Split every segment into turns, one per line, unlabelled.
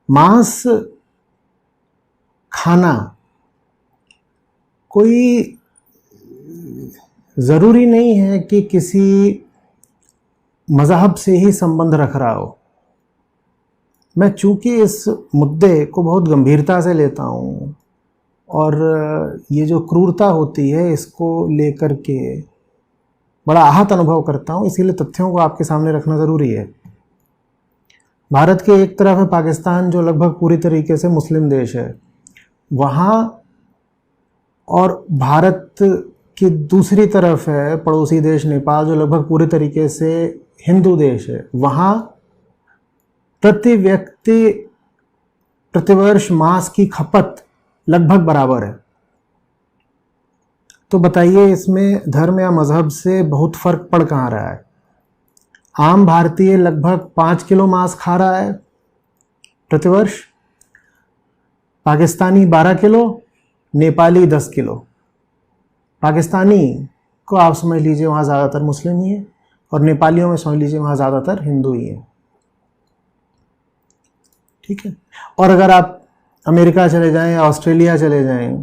मांस खाना कोई ज़रूरी नहीं है कि किसी मज़हब से ही संबंध रख रहा हो। मैं चूँकि इस मुद्दे को बहुत गंभीरता से लेता हूँ और ये जो क्रूरता होती है इसको लेकर के बड़ा आहत अनुभव करता हूँ, इसीलिए तथ्यों को आपके सामने रखना ज़रूरी है। भारत के एक तरफ है पाकिस्तान, जो लगभग पूरी तरीके से मुस्लिम देश है, वहाँ, और भारत की दूसरी तरफ है पड़ोसी देश नेपाल, जो लगभग पूरी तरीके से हिंदू देश है। वहाँ प्रति व्यक्ति प्रतिवर्ष मांस की खपत लगभग बराबर है। तो बताइए इसमें धर्म या मज़हब से बहुत फ़र्क पड़ कहाँ रहा है? आम भारतीय लगभग 5 किलो मांस खा रहा है प्रतिवर्ष, पाकिस्तानी 12 किलो, नेपाली 10 किलो। पाकिस्तानी को आप समझ लीजिए वहाँ ज़्यादातर मुस्लिम ही है, और नेपालियों में समझ लीजिए वहाँ ज़्यादातर हिंदू ही है। ठीक है। और अगर आप अमेरिका चले जाएं या ऑस्ट्रेलिया चले जाएं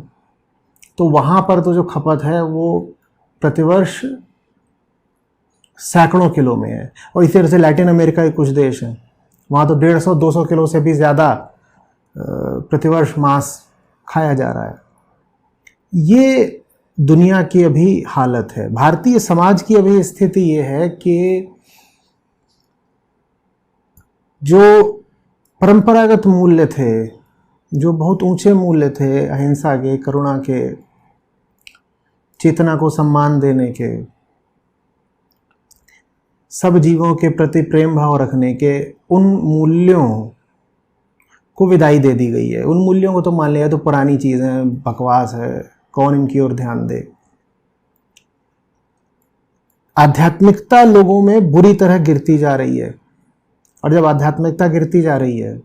तो वहाँ पर तो जो खपत है वो प्रतिवर्ष सैकड़ों किलो में है। और इसी तरह से लैटिन अमेरिका के कुछ देश हैं, वहाँ तो 150-200 किलो से भी ज़्यादा प्रतिवर्ष मांस खाया जा रहा है। ये दुनिया की अभी हालत है। भारतीय समाज की अभी स्थिति ये है कि जो परंपरागत मूल्य थे, जो बहुत ऊंचे मूल्य थे, अहिंसा के, करुणा के, चेतना को सम्मान देने के, सब जीवों के प्रति प्रेम भाव रखने के, उन मूल्यों को विदाई दे दी गई है। उन मूल्यों को तो मान लिया तो पुरानी चीज़ें, बकवास है, कौन इनकी ओर ध्यान दे। आध्यात्मिकता लोगों में बुरी तरह गिरती जा रही है, और जब आध्यात्मिकता गिरती जा रही है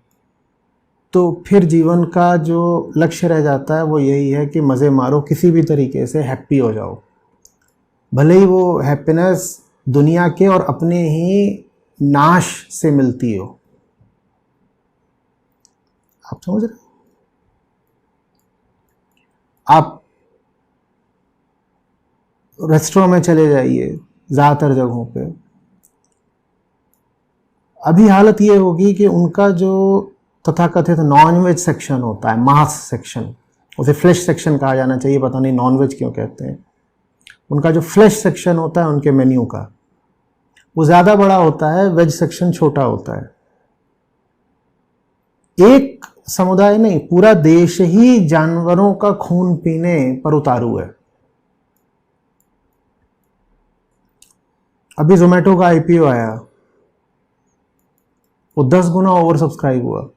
तो फिर जीवन का जो लक्ष्य रह जाता है वो यही है कि मज़े मारो, किसी भी तरीके से हैप्पी हो जाओ, भले ही वो हैप्पीनेस दुनिया के और अपने ही नाश से मिलती हो। आप समझ रहे? आप रेस्टोरेंट में चले जाइए, ज़्यादातर जगहों पे अभी हालत ये होगी कि उनका जो तथाकथित नॉनवेज सेक्शन होता है, मांस सेक्शन, उसे फ्लैश सेक्शन कहा जाना चाहिए, पता नहीं नॉनवेज क्यों कहते हैं। उनका जो फ्लैश सेक्शन होता है उनके मेन्यू का, वो ज़्यादा बड़ा होता है, वेज सेक्शन छोटा होता है। एक समुदाय नहीं, पूरा देश ही जानवरों का खून पीने पर उतारू है। अभी जोमेटो का आईपीओ आया, वो 10 गुना ओवर सब्सक्राइब हुआ।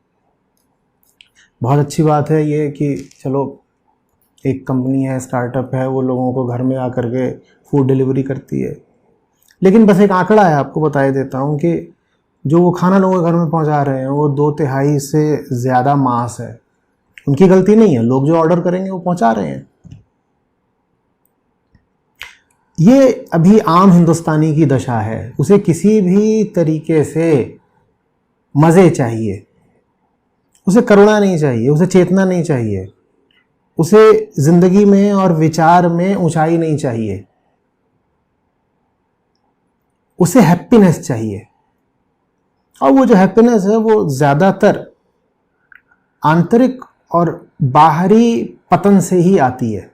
बहुत अच्छी बात है ये कि चलो एक कंपनी है, स्टार्टअप है, वो लोगों को घर में आकर के फूड डिलीवरी करती है। लेकिन बस एक आंकड़ा है, आपको बता देता हूँ कि जो वो खाना लोगों के घर में पहुँचा रहे हैं वो 2/3 से ज़्यादा मांस है। उनकी गलती नहीं है, लोग जो ऑर्डर करेंगे वो पहुँचा रहे हैं। ये अभी आम हिंदुस्तानी की दशा है। उसे किसी भी तरीके से मज़े चाहिए, उसे करुणा नहीं चाहिए, उसे चेतना नहीं चाहिए, उसे ज़िंदगी में और विचार में ऊंचाई नहीं चाहिए, उसे हैप्पीनेस चाहिए। और वो जो हैप्पीनेस है वो ज़्यादातर आंतरिक और बाहरी पतन से ही आती है।